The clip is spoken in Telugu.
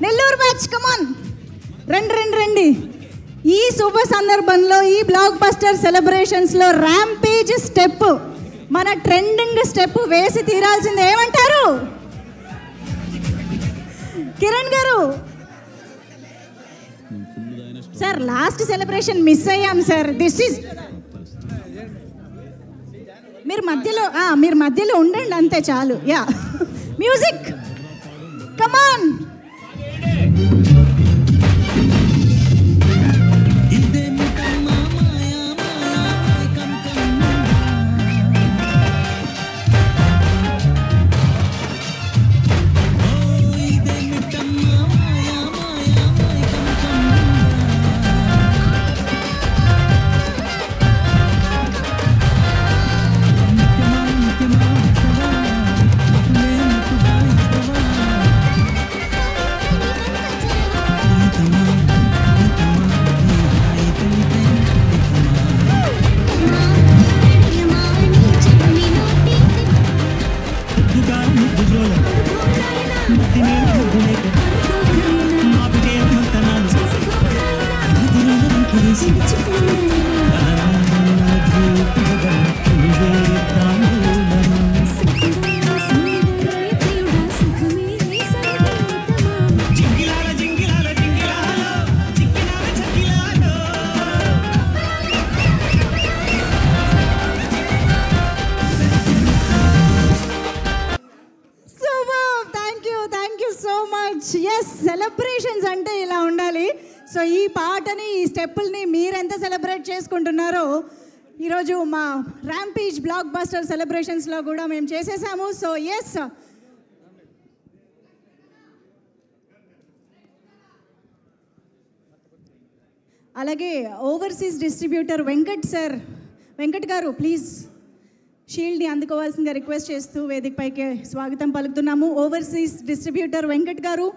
నెల్లూరు బ్యాచ్ కమాన్, రండి. ఈ శుభ సందర్భంలో ఈ బ్లాక్ బస్టర్ సెలబ్రేషన్స్లో ర్యాంపేజ్ స్టెప్, మన ట్రెండింగ్ స్టెప్ వేసి తీరాల్సిందే. ఏమంటారు కిరణ్ గారు? సార్ లాస్ట్ సెలబ్రేషన్ మిస్ అయ్యాం సార్. దిస్ ఈజ్ మీరు మధ్యలో ఉండండి అంతే చాలు. యా, మ్యూజిక్ కమాన్. సెలబ్రేషన్స్ అంటే ఇలా ఉండాలి. సో ఈ పాటని, ఈ స్టెప్పుల్ని మీరెంత సెలబ్రేట్ చేసుకుంటున్నారో ఈరోజు మా ర్యాంపేజ్ బ్లాక్ బస్టర్ సెలబ్రేషన్స్లో కూడా మేము చేసేసాము. సో ఎస్, అలాగే ఓవర్సీస్ డిస్ట్రిబ్యూటర్ వెంకట్ గారు ప్లీజ్ షీల్డ్ని అందుకోవాల్సిందిగా రిక్వెస్ట్ చేస్తూ వేదికపైకి స్వాగతం పలుకుతున్నాము. ఓవర్సీస్ డిస్ట్రిబ్యూటర్ వెంకట్ గారు.